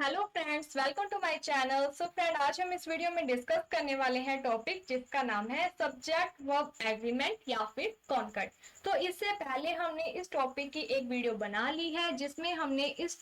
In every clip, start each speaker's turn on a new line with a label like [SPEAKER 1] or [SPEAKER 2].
[SPEAKER 1] Hello friends, welcome to my channel. So friend, आज हम इस वीडियो में डिस्कस करने वाले हैं टॉपिक जिसका नाम है सब्जेक्ट वर्ब एग्रीमेंट या फिर कॉन्कर्ड। तो इससे पहले हमने इस टॉपिक की एक वीडियो बना ली है जिसमें हमने इस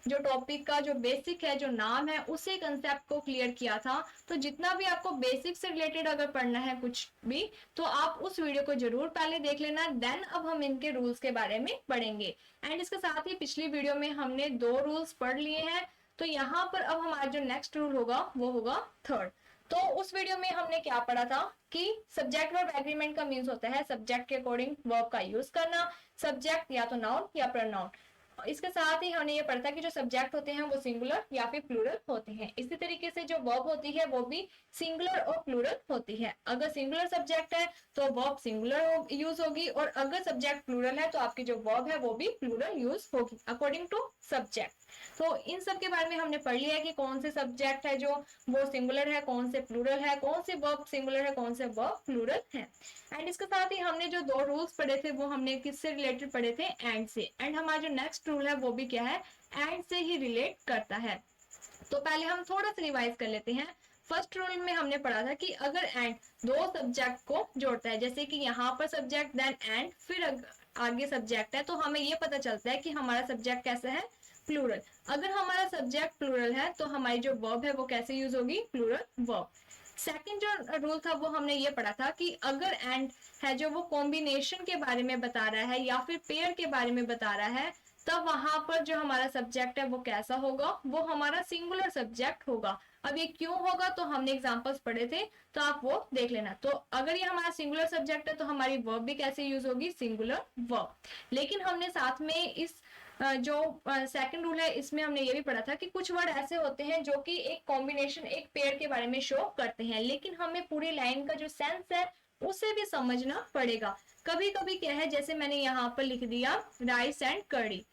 [SPEAKER 1] जो टॉपिक का जो बेसिक है, जो नाम है, उसी कंसेप्ट को क्लियर किया था। तो जितना भी आपको बेसिक से रिलेटेड अगर पढ़ना है कुछ भी, तो आप उस वीडियो को जरूर पहले देख लेना। देन अब हम इनके रूल्स के बारे में पढ़ेंगे। एंड इसके साथ ही पिछली वीडियो में हमने 2 रूल्स पढ़ लिए हैं। तो यहाँ पर अब हमारा जो नेक्स्ट रूल होगा वो होगा थर्ड। तो उस वीडियो में हमने क्या पढ़ा था कि सब्जेक्ट वर्ब एग्रीमेंट का मीन्स होता है सब्जेक्ट के अकॉर्डिंग वर्ब का यूज करना, सब्जेक्ट या तो नाउन या प्रोनाउन। इसके साथ ही हमने ये पढ़ा था कि जो सब्जेक्ट होते हैं वो सिंगुलर या फिर प्लूरल होते हैं। इसी तरीके से जो वर्ब होती है वो भी सिंगुलर और प्लूरल होती है। अगर सिंगुलर सब्जेक्ट है तो वर्ब सिंगुलर यूज होगी, और अगर सब्जेक्ट प्लूरल है तो आपकी जो वर्ब है वो भी प्लूरल यूज होगी अकॉर्डिंग टू सब्जेक्ट। तो इन सब के बारे में हमने पढ़ लिया है कि कौन से सब्जेक्ट है जो वो सिंगुलर है, कौन से प्लूरल है, कौन से वर्ब सिंगुलर है, कौन से वर्ब प्लूरल है। एंड इसके साथ ही हमने जो 2 रूल्स पढ़े थे वो हमने किससे रिलेटेड पढ़े थे? एंड से। एंड हमारा जो नेक्स्ट रूल है वो भी क्या है? एंड से ही रिलेट करता है। तो पहले हम थोड़ा सा रिवाइज कर लेते हैं। फर्स्ट रूल में हमने पढ़ा था कि अगर एंड 2 सब्जेक्ट को जोड़ता है, जैसे कि यहाँ पर सब्जेक्ट देन एंड फिर आगे सब्जेक्ट है, तो हमें ये पता चलता है कि हमारा सब्जेक्ट कैसा है? प्लूरल। अगर हमारा सब्जेक्ट प्लूरल है तो हमारी जो वर्ब है वो कैसे यूज होगी? Plural verb. सेकंड जो रूल था वो हमने ये पढ़ा था कि अगर एंड है जो वो कॉम्बिनेशन के बारे में बता रहा है या फिर पेयर के बारे में बता रहा है, तब वहां पर जो हमारा सब्जेक्ट है वो कैसा होगा? वो हमारा सिंगुलर सब्जेक्ट होगा। अब ये क्यों होगा तो हमने एग्जांपल्स पढ़े थे, तो आप वो देख लेना। तो अगर ये हमारा सिंगुलर सब्जेक्ट है तो हमारी वर्ब भी कैसे यूज होगी? Singular verb. लेकिन हमने साथ में इस जो सेकंड रूल है इसमें हमने ये भी पढ़ा था कि कुछ वर्ड ऐसे होते हैं जो कि एक कॉम्बिनेशन, एक पेयर के बारे में शो करते हैं, लेकिन हमें पूरी लाइन का जो सेंस है उसे भी समझना पड़ेगा। कभी कभी क्या है, जैसे मैंने यहाँ पर लिख दिया राइस एंड कड़ी,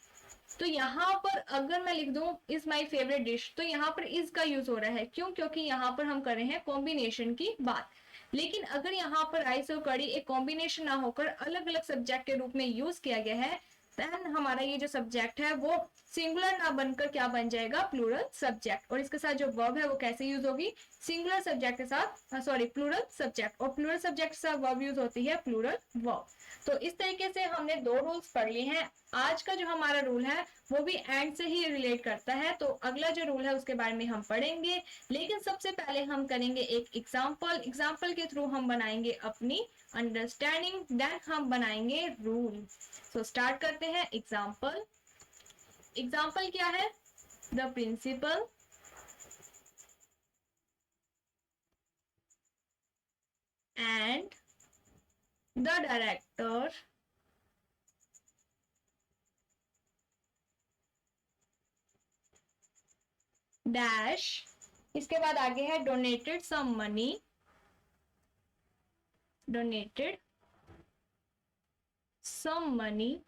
[SPEAKER 1] तो यहाँ पर अगर मैं लिख दूं इज माई फेवरेट डिश, तो यहाँ पर इज का यूज हो रहा है। क्यों? क्योंकि यहाँ पर हम कर रहे हैं कॉम्बिनेशन की बात। लेकिन अगर यहाँ पर राइस और कड़ी एक कॉम्बिनेशन ना होकर अलग अलग सब्जेक्ट के रूप में यूज किया गया है, देन हमारा ये जो सब्जेक्ट है वो सिंगुलर ना बनकर क्या बन जाएगा? Plural subject. और इसके साथ जो वर्ब है वो कैसे यूज होगी? सिंगुलर सब्जेक्ट के साथ, सॉरी, प्लूरल सब्जेक्ट। और प्लूरल सब्जेक्ट के साथ वर्ब यूज होती है प्लूरल वर्ब। तो इस तरीके से हमने 2 रूल्स पढ़ लिए हैं। आज का जो हमारा रूल है वो भी एंड से ही रिलेट करता है, तो अगला जो रूल है उसके बारे में हम पढ़ेंगे। लेकिन सबसे पहले हम करेंगे एक एग्जाम्पल के थ्रू हम बनाएंगे अपनी अंडरस्टैंडिंग, देन हम बनाएंगे रूल। सो स्टार्ट करते हैं। एग्जाम्पल क्या है? The principal and the director dash, इसके बाद आगे है donated some money, donated some money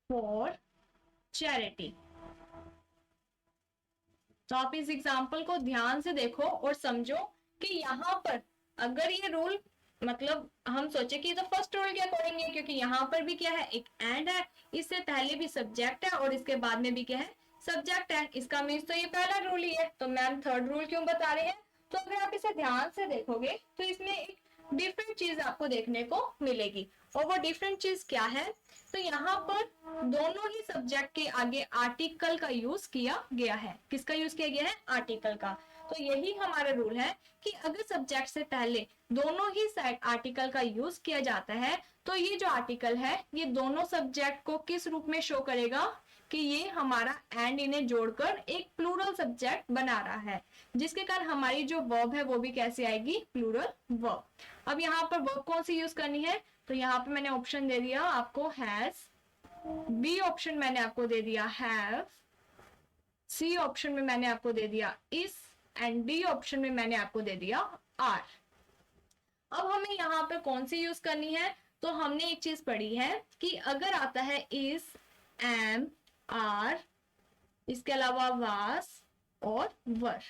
[SPEAKER 1] for charity. तो आप इस एग्जाम्पल को ध्यान से देखो और समझो कि यहाँ पर अगर ये रूल, मतलब हम सोचे कि ये तो फर्स्ट रूल के अकॉर्डिंग है, क्योंकि यहाँ पर भी क्या है? एक एंड है, इससे पहले भी सब्जेक्ट है और इसके बाद में भी क्या है? सब्जेक्ट है। इसका मीन्स तो ये पहला रूल ही है, तो मैम थर्ड रूल क्यों बता रहे हैं? तो अगर आप इसे ध्यान से देखोगे तो इसमें एक डिफरेंट चीज आपको देखने को मिलेगी। और वो डिफरेंट चीज क्या है? तो यहाँ पर दोनों ही सब्जेक्ट के आगे आर्टिकल का यूज किया गया है। किसका यूज किया गया है? आर्टिकल का। तो यही हमारा रूल है कि अगर सब्जेक्ट से पहले दोनों ही साइड आर्टिकल का यूज किया जाता है, तो ये जो आर्टिकल है ये दोनों सब्जेक्ट को किस रूप में शो करेगा? कि ये हमारा एंड इन्हें जोड़कर एक प्लूरल सब्जेक्ट बना रहा है, जिसके कारण हमारी जो वर्ब है वो भी कैसे आएगी? Plural verb. अब यहाँ पर वर्ब कौन सी यूज करनी है? तो यहाँ पे मैंने ऑप्शन दे दिया आपको हैज, बी ऑप्शन मैंने आपको दे दिया हैव, सी ऑप्शन में मैंने आपको दे दिया इस, एंड डी ऑप्शन में मैंने आपको दे दिया आर। अब हमें यहाँ पे कौन सी यूज करनी है? तो हमने एक चीज पढ़ी है कि अगर आता है इस, एम, आर, इसके अलावा वास और वर,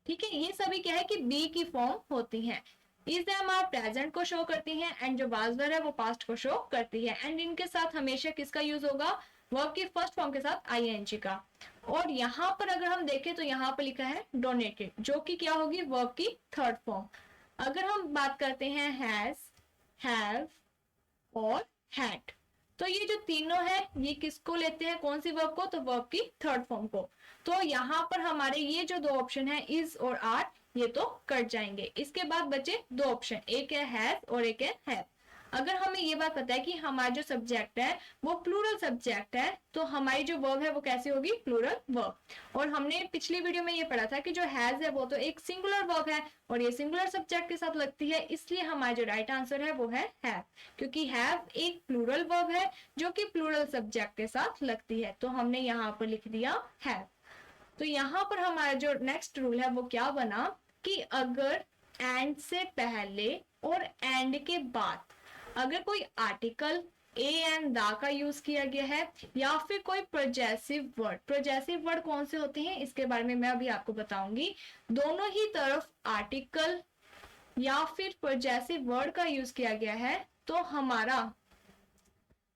[SPEAKER 1] ठीक है, ये सभी क्या है कि बी की फॉर्म होती हैं। इज एम आर प्रेजेंट को शो करती हैं, एंड जो वाज वर है वो पास्ट को शो करती है। एंड इनके साथ हमेशा किसका यूज होगा? वर्ब की फर्स्ट फॉर्म के साथ आईएनजी का। और यहाँ पर अगर हम देखें तो यहाँ पर लिखा है डोनेटेड, जो कि क्या होगी, वर्ब की थर्ड फॉर्म। अगर हम बात करते हैं हैज, हैव और हैड, तो ये जो तीनों है ये किसको लेते हैं, कौन सी वर्ब को, तो वर्ब की थर्ड फॉर्म को। तो यहाँ पर हमारे ये जो दो ऑप्शन है इज और आर, ये तो कट जाएंगे। इसके बाद बचे दो ऑप्शन, एक है हैज और एक है हैव। अगर हमें ये बात पता है कि हमारा जो सब्जेक्ट है वो प्लूरल सब्जेक्ट है, तो हमारी जो वर्ब है वो कैसी होगी, प्लूरल वर्ब। और हमने पिछली वीडियो में ये पढ़ा था कि जो हैज है वो तो एक सिंगुलर वर्ब है और ये सिंगुलर सब्जेक्ट के साथ लगती है, इसलिए हमारा जो राइट आंसर है वो है हैव, क्योंकि हैव एक प्लूरल वर्ब है जो कि प्लूरल सब्जेक्ट के साथ लगती है। तो हमने यहाँ पर लिख दिया हैव। तो यहाँ पर हमारा जो नेक्स्ट रूल है वो क्या बना कि अगर एंड से पहले और एंड के बाद अगर कोई आर्टिकल ए एंड दा का यूज किया गया है या फिर कोई प्रोजेसिव वर्ड, प्रोजेसिव वर्ड कौन से होते हैं इसके बारे में मैं अभी आपको बताऊंगी, दोनों ही तरफ आर्टिकल या फिर प्रोजेसिव वर्ड का यूज किया गया है तो हमारा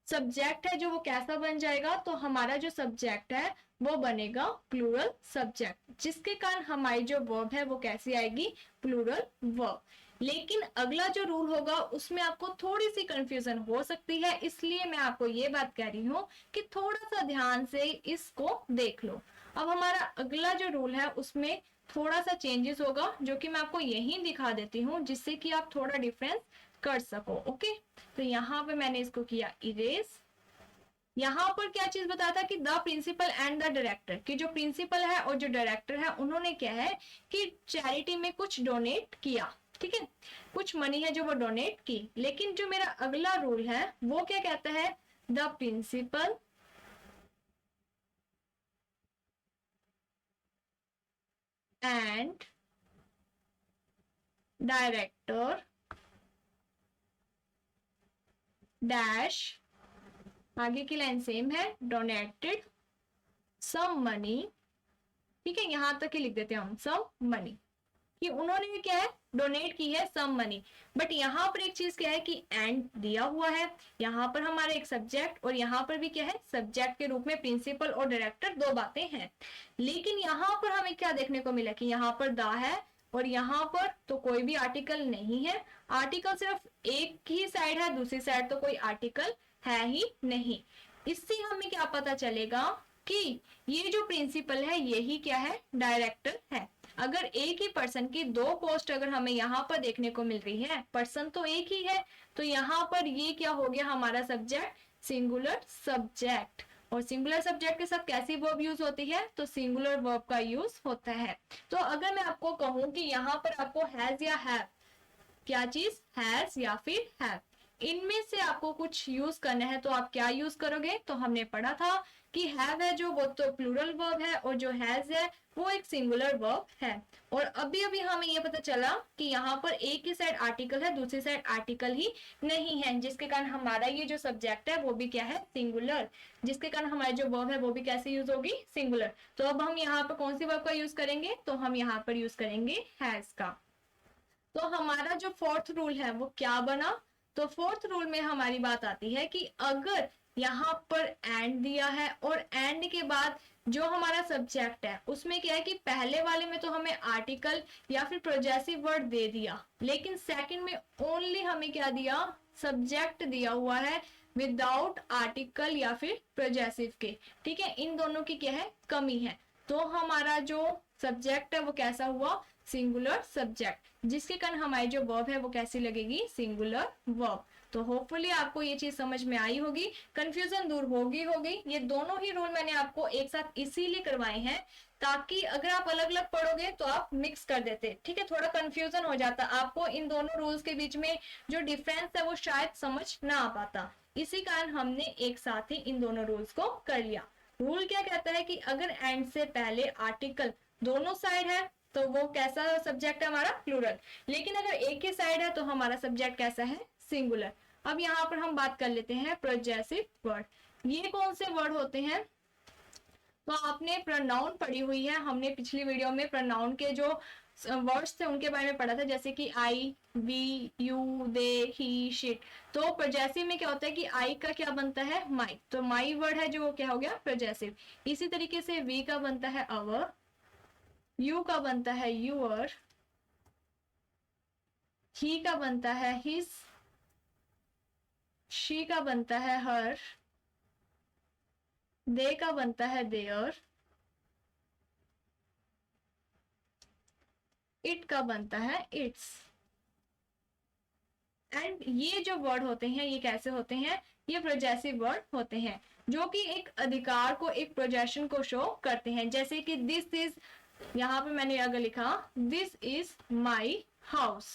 [SPEAKER 1] सब्जेक्ट है जो वो कैसा बन जाएगा, तो हमारा जो सब्जेक्ट है वो बनेगा प्लूरल सब्जेक्ट, जिसके कारण हमारी जो वर्ब है वो कैसी आएगी, प्लूरल वर्ब। लेकिन अगला जो रूल होगा उसमें आपको थोड़ी सी कंफ्यूजन हो सकती है, इसलिए मैं आपको ये बात कह रही हूँ कि थोड़ा सा ध्यान से इसको देख लो। अब हमारा अगला जो रूल है उसमें थोड़ा सा चेंजेस होगा, जो कि मैं आपको यही दिखा देती हूँ जिससे कि आप थोड़ा डिफरेंस कर सको। ओके, तो यहाँ पे मैंने इसको किया इरेज। यहाँ पर क्या चीज बताया था कि the principal and the director, कि जो प्रिंसिपल है और जो डायरेक्टर है उन्होंने क्या है कि चैरिटी में कुछ डोनेट किया, ठीक है, कुछ मनी है जो वो डोनेट की। लेकिन जो मेरा अगला रूल है वो क्या कहता है, the principal and director dash, आगे की लाइन सेम है, डोनेटेड सम मनी, ठीक है, यहां तक ही लिख देते हैं हम सम मनी, कि उन्होंने क्या है डोनेट की है सम मनी। बट यहाँ पर एक चीज क्या है कि एंड दिया हुआ है, यहाँ पर हमारा एक सब्जेक्ट और यहाँ पर भी क्या है सब्जेक्ट के रूप में प्रिंसिपल और डायरेक्टर, दो बातें हैं। लेकिन यहाँ पर हमें क्या देखने को मिला कि यहाँ पर दा है और यहाँ पर तो कोई भी आर्टिकल नहीं है, आर्टिकल सिर्फ एक ही साइड है, दूसरी साइड तो कोई आर्टिकल है ही नहीं। इससे हमें क्या पता चलेगा कि ये जो प्रिंसिपल है यही क्या है, डायरेक्टर है। अगर एक ही पर्सन की दो पोस्ट अगर हमें यहाँ पर देखने को मिल रही है, पर्सन तो एक ही है, तो यहाँ पर ये क्या हो गया हमारा सब्जेक्ट, सिंगुलर सब्जेक्ट। और सिंगुलर सब्जेक्ट के साथ कैसी वर्ब यूज होती है, तो सिंगुलर वर्ब का यूज होता है। तो अगर मैं आपको कहूं कि यहाँ पर आपको हैज या हैव, क्या चीज, हैज या फिर हैव, इनमें से आपको कुछ यूज करना है तो आप क्या यूज करोगे, तो हमने पढ़ा था कि हैव है जो वो तो प्लूरल वर्ब है और जो हैज है वो एक सिंगुलर वर्ब है। और अभी अभी हमें ये पता चला कि यहाँ पर एक ही साइड आर्टिकल है, दूसरी साइड आर्टिकल ही नहीं है, जिसके कारण हमारा ये जो सब्जेक्ट है वो भी क्या है, सिंगुलर, जिसके कारण हमारी जो वर्ब है वो भी कैसे यूज होगी, सिंगुलर। तो अब हम यहाँ पर कौन सी वर्ब का यूज करेंगे, तो हम यहाँ पर यूज करेंगे हैज का। तो हमारा जो फोर्थ रूल है वो क्या बना, तो फोर्थ रूल में हमारी बात आती है कि अगर यहाँ पर एंड दिया है और एंड के बाद जो हमारा सब्जेक्ट है उसमें क्या है कि पहले वाले में तो हमें आर्टिकल या फिर प्रोजेसिव वर्ड दे दिया, लेकिन सेकंड में ओनली हमें क्या दिया, सब्जेक्ट दिया हुआ है विदाउट आर्टिकल या फिर प्रोजेसिव के, ठीक है, इन दोनों की क्या है, कमी है। तो हमारा जो सब्जेक्ट है वो कैसा हुआ, सिंगुलर सब्जेक्ट, जिसके कारण हमारी जो वर्ब है वो कैसी लगेगी, सिंगुलर वर्ब। तो होपफुली आपको ये चीज समझ में आई होगी, कंफ्यूजन दूर होगी। ये दोनों ही रूल मैंने आपको एक साथ इसीलिए करवाए हैं ताकि अगर आप अलग अलग पढ़ोगे तो आप मिक्स कर देते, ठीक है, थोड़ा कंफ्यूजन हो जाता, आपको इन दोनों रूल्स के बीच में जो डिफरेंस है वो शायद समझ ना आ पाता, इसी कारण हमने एक साथ ही इन दोनों रूल्स को कर लिया। रूल क्या कहता है कि अगर एंड से पहले आर्टिकल दोनों साइड है तो वो कैसा सब्जेक्ट है हमारा, प्लूरल, लेकिन अगर एक ही साइड है तो हमारा सब्जेक्ट कैसा है, सिंगुलर। अब यहाँ पर हम बात कर लेते हैं प्रोजेसिव वर्ड। ये कौन से वर्ड होते हैं, तो आपने प्रोनाउन पढ़ी हुई है, हमने पिछली वीडियो में प्रोनाउन के जो वर्ड्स थे उनके बारे में पढ़ा था, जैसे कि I, we, you, they, he, she it. तो प्रोजेसिव में क्या होता है कि आई का क्या बनता है, माई, तो माई वर्ड है जो क्या हो गया प्रोजेसिव। इसी तरीके से वी का बनता है अवर, यू का बनता है यूअर, ही का बनता है हिज, शी का बनता है हर, दे का बनता है देयर, इट का बनता है इट्स। एंड ये जो वर्ड होते हैं ये कैसे होते हैं, ये प्रोजेसिव वर्ड होते हैं जो कि एक अधिकार को, एक प्रोजेशन को शो करते हैं। जैसे कि दिस इज, यहाँ पे मैंने अगर लिखा दिस इज माई हाउस,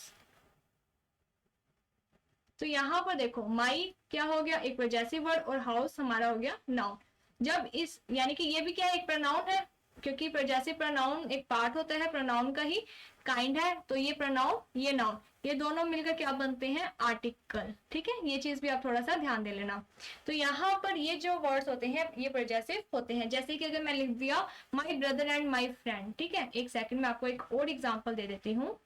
[SPEAKER 1] तो यहाँ पर देखो माई क्या हो गया, एक प्रोजेसिव वर्ड, और हाउस हमारा हो गया नाउन। जब इस, यानी कि ये भी क्या है, एक प्रोनाउन है, क्योंकि प्रोजेसिव प्रोनाउन एक पार्ट होता है प्रोनाउन का ही काइंड है। तो ये प्रोनाउन, ये नाउन, ये दोनों मिलकर क्या बनते हैं, आर्टिकल। ठीक है, ये चीज भी आप थोड़ा सा ध्यान दे लेना। तो यहाँ पर ये जो वर्ड्स होते हैं ये प्रोजेसिव होते हैं। जैसे कि अगर मैं लिख दिया my brother and my friend, ठीक है, एक सेकंड में आपको एक और एग्जाम्पल दे देती हूँ।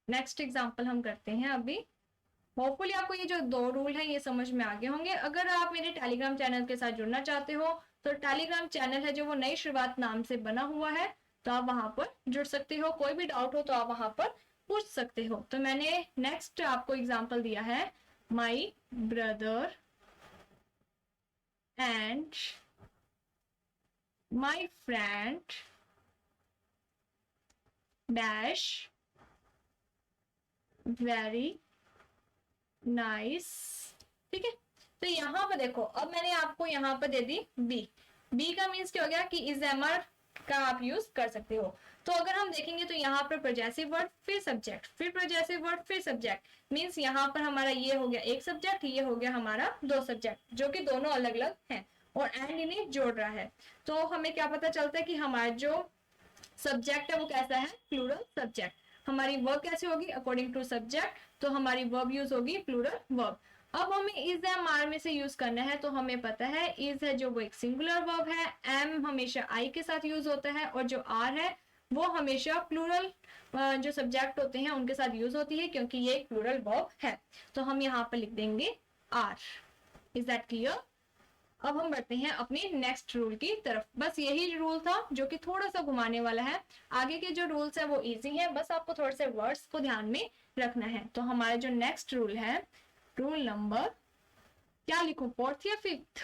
[SPEAKER 1] नेक्स्ट एग्जाम्पल हम करते हैं अभी। होपफुली आपको ये जो 2 रूल है ये समझ में आ गए होंगे। अगर आप मेरे टेलीग्राम चैनल के साथ जुड़ना चाहते हो तो टेलीग्राम चैनल है जो वो नई शुरुआत नाम से बना हुआ है, तो आप वहां पर जुड़ सकते हो। कोई भी डाउट हो तो आप वहां पर पूछ सकते हो। तो मैंने नेक्स्ट आपको एग्जाम्पल दिया है, my brother and my friend dash very nice. ठीक है, तो यहाँ पर देखो, अब मैंने आपको यहाँ पर दे दी बी। बी का मीन्स क्या हो गया कि इज एमर का आप यूज कर सकते हो। तो अगर हम देखेंगे तो यहाँ पर प्रोजेसिव वर्ड फिर सब्जेक्ट, फिर प्रोजेसिव वर्ड फिर सब्जेक्ट, मीन्स यहाँ पर हमारा ये हो गया एक सब्जेक्ट, ये हो गया हमारा 2 सब्जेक्ट, जो कि दोनों अलग अलग हैं और एंड इन्हें जोड़ रहा है। तो हमें क्या पता चलता है कि हमारा जो सब्जेक्ट है वो कैसा है, प्लूरल सब्जेक्ट। हमारी वर्ब कैसे होगी, अकॉर्डिंग टू सब्जेक्ट, तो हमारी वर्ब यूज होगी प्लूरल वर्ब। अब हमें इज एम आर में से यूज करना है, तो हमें पता है इज है जो वो एक सिंगुलर वर्ब है, एम हमेशा आई के साथ यूज होता है, और जो आर है वो हमेशा प्लूरल जो सब्जेक्ट होते हैं उनके साथ यूज होती है, क्योंकि ये एक प्लूरल वर्ब है। तो हम यहाँ पर लिख देंगे आर। Is that clear? अब हम बढ़ते हैं अपने नेक्स्ट रूल की तरफ। बस यही रूल था जो कि थोड़ा सा घुमाने वाला है। आगे के जो रूल्स है वो इजी है, बस आपको थोड़े से वर्ड्स को ध्यान में रखना है। तो हमारा जो नेक्स्ट रूल है, रूल नंबर क्या लिखूं, 4th या 5th?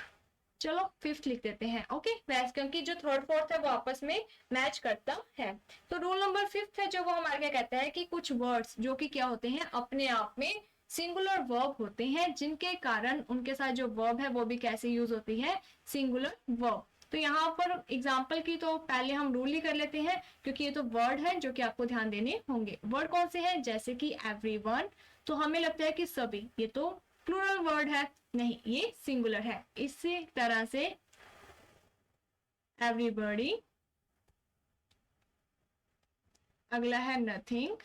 [SPEAKER 1] चलो 5th लिख देते हैं। ओके, वैसे क्योंकि जो 3rd 4th है वो आपस में मैच करता है। तो रूल नंबर 5th है जो वो हमारे क्या कहता है कि कुछ वर्ड्स जो कि क्या होते हैं, अपने आप में सिंगुलर वर्ब होते हैं, जिनके कारण उनके साथ जो वर्ब है वो भी कैसे यूज होती है, सिंगुलर वर्ब। तो यहाँ पर एग्जाम्पल की तो पहले हम रूल ही कर लेते हैं, क्योंकि ये तो वर्ड है जो कि आपको ध्यान देने होंगे। वर्ड कौन से हैं, जैसे कि एवरीवन, तो हमें लगता है कि सभी, ये तो प्लूरल वर्ड है, नहीं ये सिंगुलर है। इसी तरह से एवरीबॉडी, अगला है नथिंग,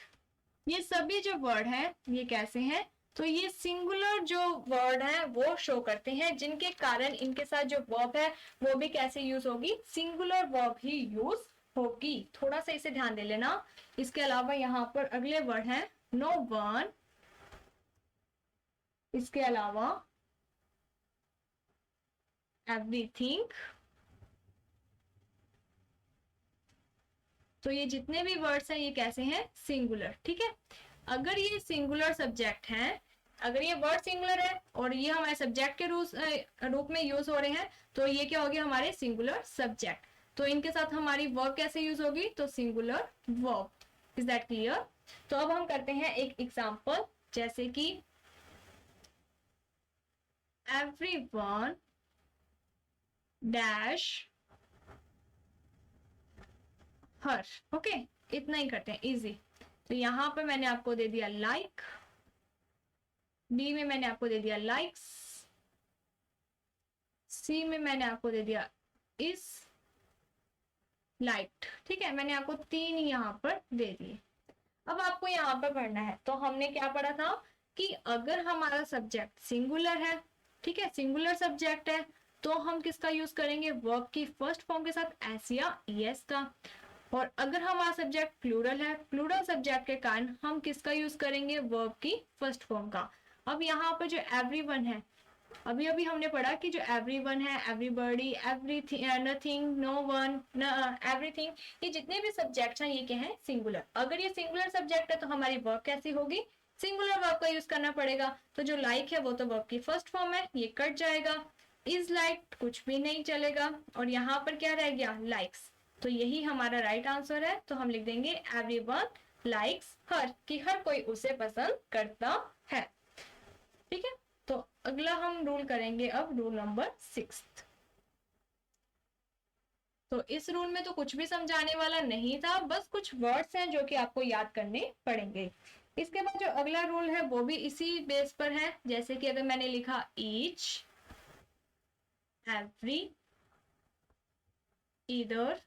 [SPEAKER 1] ये सभी जो वर्ड हैं ये कैसे हैं, तो ये सिंगुलर जो वर्ड है वो शो करते हैं, जिनके कारण इनके साथ जो वर्ब है वो भी कैसे यूज होगी, सिंगुलर वर्ब ही यूज होगी। थोड़ा सा इसे ध्यान दे लेना। इसके अलावा यहाँ पर अगले वर्ड है नो वन, इसके अलावा एवरीथिंग। तो ये जितने भी वर्ड्स हैं ये कैसे हैं, सिंगुलर। ठीक है, अगर ये सिंगुलर सब्जेक्ट हैं, अगर ये वर्ड सिंगुलर है और ये हमारे सब्जेक्ट के रूप में यूज हो रहे हैं, तो ये क्या होगी, हमारे सिंगुलर सब्जेक्ट। तो इनके साथ हमारी वर्ब कैसे यूज होगी, तो singular verb. Is that clear? तो अब हम करते हैं एक एग्जाम्पल, जैसे कि एवरीवन डैश हर। ओके, इतना ही करते हैं, इजी। तो यहाँ पर मैंने आपको दे दिया लाइक, बी में मैंने आपको दे दिया लाइक्स, सी में मैंने आपको दे दिया इस लाइक्ड। ठीक है, मैंने आपको 3 ही यहाँ पर दे दिए। अब आपको यहाँ पर पढ़ना है, तो हमने क्या पढ़ा था कि अगर हमारा सब्जेक्ट सिंगुलर है, ठीक है, सिंगुलर सब्जेक्ट है, तो हम किसका यूज करेंगे, वर्ब की फर्स्ट फॉर्म के साथ एस या ईएस का। और अगर हमारा सब्जेक्ट प्लूरल है, प्लूरल सब्जेक्ट के कारण हम किसका यूज करेंगे, वर्ब की फर्स्ट फॉर्म का। अब यहाँ पर जो एवरीवन है, अभी अभी हमने पढ़ा कि जो एवरीवन है, everybody, everything, nothing, no one, everything, ये जितने भी सब्जेक्ट हैं ये क्या है, सिंगुलर। अगर ये सिंगुलर सब्जेक्ट है तो हमारी वर्ब कैसी होगी, सिंगुलर वर्ब का यूज करना पड़ेगा। तो जो लाइक है वो तो वर्ब की फर्स्ट फॉर्म है, ये कट जाएगा। इज लाइक कुछ भी नहीं चलेगा, और यहाँ पर क्या रह गया, लाइक्स। तो यही हमारा राइट आंसर है। तो हम लिख देंगे एवरीवन लाइक्स हर, कि हर कोई उसे पसंद करता है। ठीक है, तो अगला हम रूल करेंगे अब रूल नंबर 6। तो इस रूल में तो कुछ भी समझाने वाला नहीं था, बस कुछ वर्ड्स हैं जो कि आपको याद करने पड़ेंगे। इसके बाद जो अगला रूल है वो भी इसी बेस पर है। जैसे कि अगर मैंने लिखा ईच, एवरी, ईदर,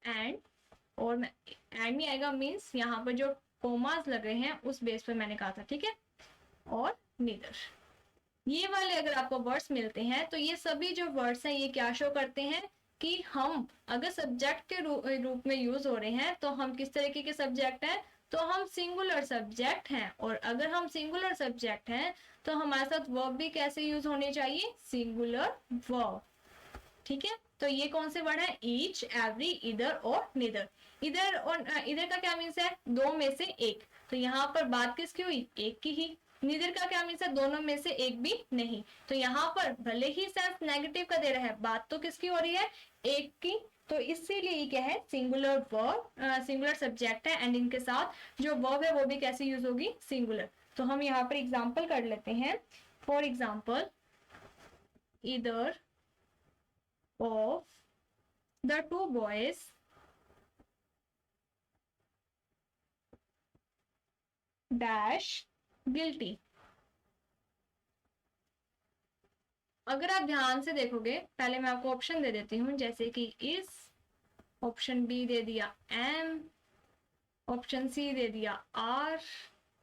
[SPEAKER 1] एंड, और एंड में आएगा मीन्स यहाँ पर जो कोमास लग रहे हैं उस बेस पर मैंने कहा था, ठीक है, और नीदर। ये वाले अगर आपको वर्ड्स मिलते हैं तो ये सभी जो वर्ड्स हैं ये क्या शो करते हैं कि हम अगर सब्जेक्ट के रूप में यूज हो रहे हैं तो हम किस तरीके के सब्जेक्ट हैं, तो हम सिंगुलर सब्जेक्ट हैं। और अगर हम सिंगुलर सब्जेक्ट हैं तो हमारे साथ वर्ब भी कैसे यूज होने चाहिए, सिंगुलर वर्ब। ठीक है, तो ये कौन से वर्ड है, ईच, एवरी, इधर और निदर। इधर और इधर का क्या मीन्स है, दो में से एक। तो यहाँ पर बात किसकी हुई, एक की ही। निदर का क्या मीन्स है, दोनों में से एक भी नहीं। तो यहाँ पर भले ही सेंस नेगेटिव का दे रहा है, बात तो किसकी हो रही है, एक की। तो इसीलिए ये क्या है, सिंगुलर वर्ब, सिंगुलर सब्जेक्ट है, एंड इनके साथ जो वर्ब है वो भी कैसे यूज होगी, सिंगुलर। तो हम यहाँ पर एग्जाम्पल कर लेते हैं। फॉर एग्जाम्पल, इधर of the two boys dash guilty। अगर आप ध्यान से देखोगे, पहले मैं आपको ऑप्शन दे देती हूँ, जैसे कि इस, ऑप्शन बी दे दिया एम, ऑप्शन सी दे दिया आर।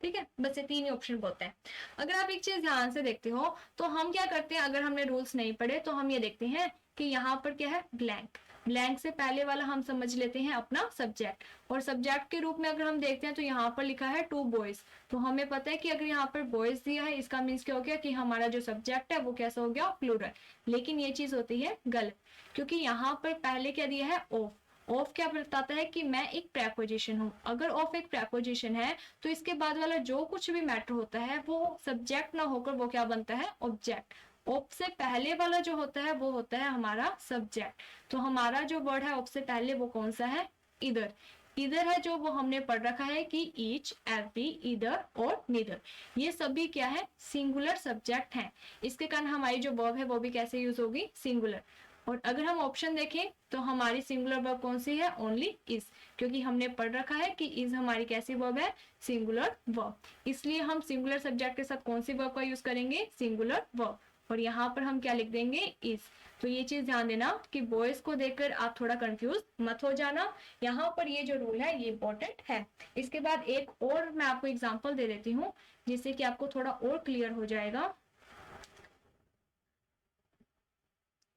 [SPEAKER 1] ठीक है, बस ये तीन ही ऑप्शन बोलते हैं। अगर आप एक चीज ध्यान से देखते हो तो हम क्या करते हैं, अगर हमने रूल्स नहीं पढ़े तो हम ये देखते हैं कि यहाँ पर क्या है, ब्लैंक। ब्लैंक से पहले वाला हम समझ लेते हैं अपना सब्जेक्ट, और सब्जेक्ट के रूप में अगर हम देखते हैं तो यहाँ पर लिखा है टू बॉयज। तो हमें पता है कि अगर यहाँ पर बॉयज दिया है इसका मीन्स क्या हो गया कि हमारा जो सब्जेक्ट है वो कैसा हो गया, प्लूरल। लेकिन ये चीज होती है गलत, क्योंकि यहाँ पर पहले क्या दिया है, ऑफ। ऑफ क्या बताता है कि मैं एक प्रेपोजिशन हूँ। अगर ऑफ एक प्रेपोजिशन है तो इसके बाद वाला जो कुछ भी मैटर होता है वो सब्जेक्ट ना होकर वो क्या बनता है, ऑब्जेक्ट। ऑफ से पहले वाला जो होता है वो होता है हमारा सब्जेक्ट। तो हमारा जो वर्ड है ऑफ से पहले वो कौन सा है, इधर। इधर है जो वो हमने पढ़ रखा है कि ईच, एवरी, इधर और निदर, ये सभी क्या है, सिंगुलर सब्जेक्ट हैं। इसके कारण हमारी जो वर्ब है वो भी कैसे यूज होगी, सिंगुलर। और अगर हम ऑप्शन देखें तो हमारी सिंगुलर वर्ब कौन सी है, ओनली इज, क्योंकि हमने पढ़ रखा है कि इज हमारी कैसी वर्ब है, सिंगुलर वर्ब। इसलिए हम सिंगुलर सब्जेक्ट के साथ कौन सी वर्ब का यूज करेंगे, सिंगुलर वर्ब। और यहाँ पर हम क्या लिख देंगे, इज। तो ये चीज ध्यान देना कि बॉयज को देखकर आप थोड़ा कंफ्यूज मत हो जाना, यहाँ पर ये जो रूल है ये इंपॉर्टेंट है। इसके बाद एक और मैं आपको एग्जाम्पल दे देती हूँ जिससे कि आपको थोड़ा और क्लियर हो जाएगा।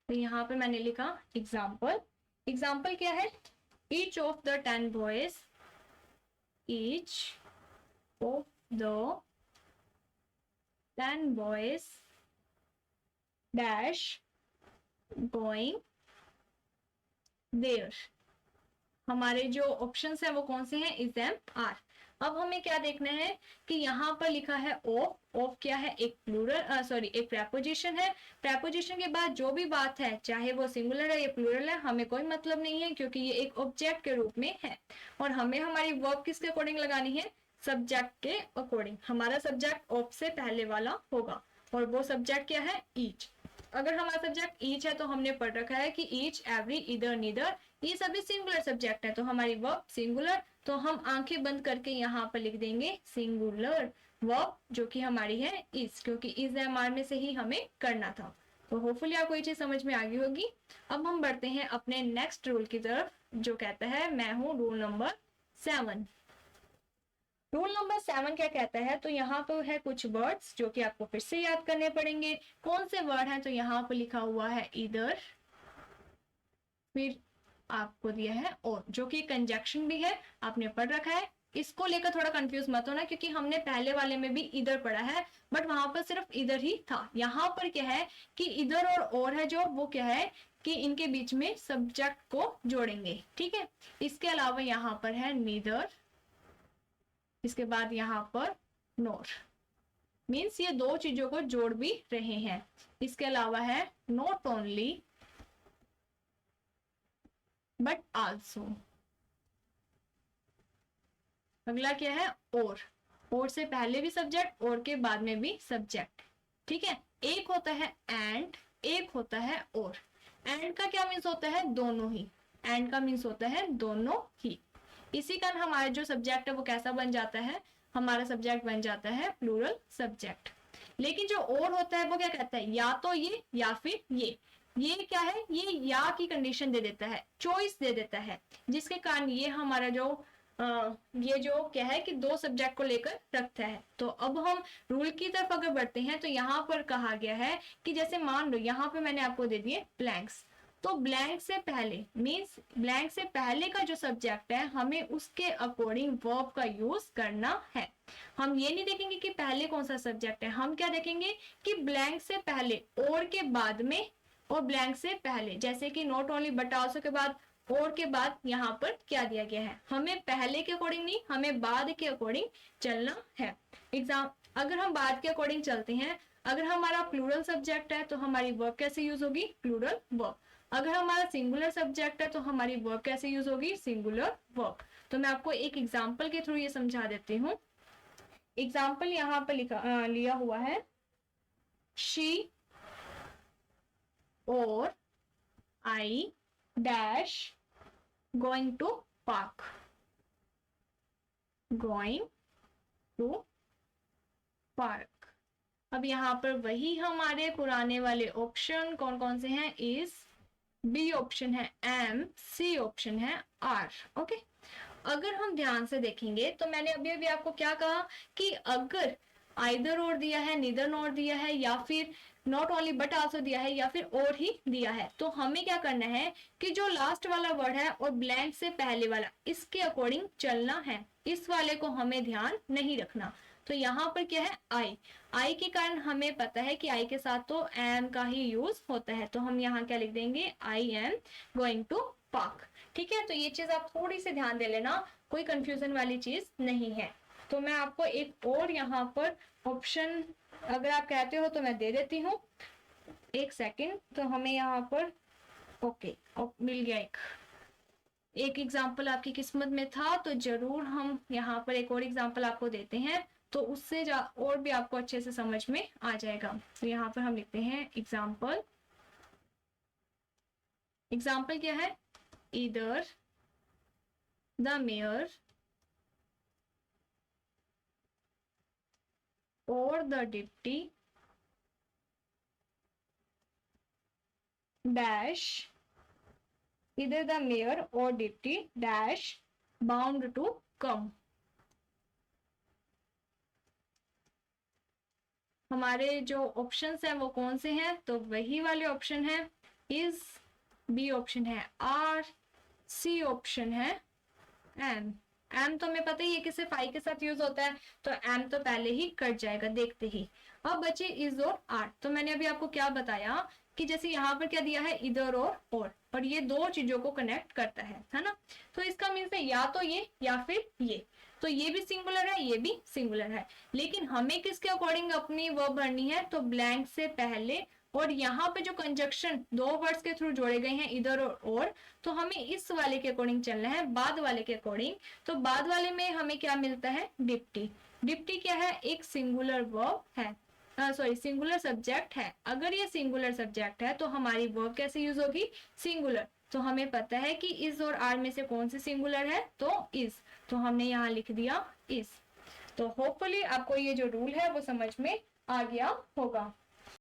[SPEAKER 1] तो यहाँ पे मैंने लिखा एग्जाम्पल। एग्जाम्पल क्या है, each of the 10 boys, each of the 10 boys dash going there। हमारे जो ऑप्शंस है वो कौन से हैं, इज, एम, आर। अब हमें क्या देखना है कि यहाँ पर लिखा है ऑफ। ऑफ क्या है, एक प्लूरल, सॉरी एक प्रेपोजिशन है। प्रेपोजिशन के बाद जो भी बात है चाहे वो सिंगुलर है या प्लूरल है हमें कोई मतलब नहीं है, क्योंकि ये एक ऑब्जेक्ट के रूप में है। और हमें हमारी वर्ब किसके अकॉर्डिंग लगानी है, सब्जेक्ट के अकॉर्डिंग। हमारा सब्जेक्ट ऑफ से पहले वाला होगा, और वो सब्जेक्ट क्या है, ईच। अगर हमारा सब्जेक्ट ईच है तो हमने पढ़ रखा है कि ईच, एवरी, इधर, नीदर, ये सभी सिंगुलर सब्जेक्ट है। तो हमारी वर्ब सिंगुलर, तो हम आंखें बंद करके यहाँ पर लिख देंगे सिंगुलर वर्ब, जो कि हमारी है इज, क्योंकि इज एम आर में से ही हमें करना था। तो होपफुली आपको ये चीज समझ में आ गई होगी। अब हम बढ़ते हैं अपने नेक्स्ट रूल की तरफ, जो कहता है मैं हूँ रूल नंबर 7। रूल नंबर 7 क्या कहता है, तो यहाँ पे है कुछ वर्ड्स जो कि आपको फिर से याद करने पड़ेंगे। कौन से वर्ड हैं, तो यहाँ पे लिखा हुआ है इधर, फिर आपको दिया है और, जो कि कंजक्शन भी है, आपने पढ़ रखा है। इसको लेकर थोड़ा कंफ्यूज मत होना, क्योंकि हमने पहले वाले में भी इधर पढ़ा है, बट वहां पर सिर्फ इधर ही था। यहाँ पर क्या है कि इधर और है जो, वो क्या है कि इनके बीच में सब्जेक्ट को जोड़ेंगे, ठीक है। इसके अलावा यहाँ पर है नीदर, इसके बाद यहाँ पर नोर, मीन्स ये दो चीजों को जोड़ भी रहे हैं। इसके अलावा है नॉट ओनली बट आल्सो। अगला क्या है और से पहले भी सब्जेक्ट, और के बाद में भी सब्जेक्ट, ठीक है। एक होता है एंड, एक होता है और। एंड का क्या मीन्स होता है? दोनों ही। एंड का मीन्स होता है दोनों ही। इसी कारण हमारा जो सब्जेक्ट है वो कैसा बन जाता है? हमारा सब्जेक्ट बन जाता है प्लूरल सब्जेक्ट। लेकिन जो और होता है वो क्या कहता है? या तो ये या फिर ये क्या है? ये या की कंडीशन दे देता है, चॉइस दे देता है, जिसके कारण ये हमारा जो ये जो क्या है कि दो सब्जेक्ट को लेकर रखता है। तो अब हम रूल की तरफ अगर बढ़ते हैं तो यहाँ पर कहा गया है कि जैसे मान लो यहाँ पे मैंने आपको दे दिए ब्लैंक्स, तो ब्लैंक से पहले मीन्स ब्लैंक से पहले का जो सब्जेक्ट है हमें उसके अकॉर्डिंग वर्ब का यूज करना है। हम ये नहीं देखेंगे कि पहले कौन सा सब्जेक्ट है, हम क्या देखेंगे कि ब्लैंक से पहले और के बाद में, और ब्लैंक से पहले जैसे कि नॉट ओनली बट आल्सो के बाद और के बाद यहाँ पर क्या दिया गया है, हमें पहले के अकॉर्डिंग नहीं, हमें बाद के अकॉर्डिंग चलना है। एग्जाम अगर हम बाद के अकॉर्डिंग चलते हैं, अगर हमारा प्लूरल सब्जेक्ट है तो हमारी वर्ब कैसे यूज होगी? Plural verb. अगर हमारा सिंगुलर सब्जेक्ट है तो हमारी वर्ब कैसे यूज होगी? Singular verb. तो मैं आपको एक एग्जाम्पल के थ्रू ये समझा देती हूँ। एग्जाम्पल यहाँ पर लिया हुआ है, शी और I dash going to park, going to park. अब यहाँ पर वही हमारे पुराने वाले ऑप्शन कौन कौन से हैं? इज, बी ऑप्शन है एम, सी ऑप्शन है आर। ओके, अगर हम ध्यान से देखेंगे तो मैंने अभी अभी आपको क्या कहा कि अगर आइदर और दिया है, नीदर नॉर दिया है, या फिर नॉट ओनली बट आल्सो दिया है, या फिर और ही दिया है, तो हमें क्या करना है कि जो लास्ट वाला वर्ड है और ब्लैंक से पहले वाला, इसके अकॉर्डिंग चलना है। इस वाले को हमें ध्यान नहीं रखना। तो यहाँ पर क्या है? आई के कारण हमें पता है कि आई के साथ तो एम का ही यूज होता है, तो हम यहाँ क्या लिख देंगे? I am going to park. ठीक है, तो ये चीज आप थोड़ी सी ध्यान दे लेना, कोई कंफ्यूजन वाली चीज नहीं है। तो मैं आपको एक और यहाँ पर ऑप्शन अगर आप कहते हो तो मैं दे देती हूँ, एक सेकंड। तो हमें यहाँ पर ओके मिल गया एक एग्जाम्पल आपकी किस्मत में था, तो जरूर हम यहाँ पर एक और एग्जाम्पल आपको देते हैं, तो उससे और भी आपको अच्छे से समझ में आ जाएगा। तो यहाँ पर हम लिखते हैं एग्जाम्पल। एग्जाम्पल क्या है? ईदर द मेयर और the deputy dash, either the mayor or deputy dash bound to come। हमारे जो ऑप्शंस हैं वो कौन से हैं? तो वही वाले ऑप्शन है, इज, बी ऑप्शन है आर, सी ऑप्शन है एम। एम तो हमें पता ही है कि सिर्फ आई के साथ यूज होता है, तो एम तो पहले ही कट जाएगा देखते ही। अब बचे इज और आर। तो मैंने अभी आपको क्या बताया कि जैसे यहाँ पर क्या दिया है? इधर और ये दो चीजों को कनेक्ट करता है ना। तो इसका मीन्स है या तो ये या फिर ये। तो ये भी सिंगुलर है, ये भी सिंगुलर है, लेकिन हमें किसके अकॉर्डिंग अपनी वर्ब भरनी है? तो ब्लैंक से पहले, और यहाँ पे जो कंजक्शन दो वर्ड्स के थ्रू जोड़े गए हैं इधर और, तो हमें इस वाले के अकॉर्डिंग चलना है, बाद वाले के अकॉर्डिंग। तो बाद वाले में हमें क्या मिलता है? डिप्टी। डिप्टी क्या है? एक सिंगुलर वर्ब है, सॉरी सिंगुलर सब्जेक्ट है। अगर ये सिंगुलर सब्जेक्ट है तो हमारी वर्ब कैसे यूज होगी? सिंगुलर। तो हमें पता है कि इज और आर में से कौन सी सिंगुलर है? तो इज। तो हमने यहाँ लिख दिया इज। तो होपफुली आपको ये जो रूल है वो समझ में आ गया होगा।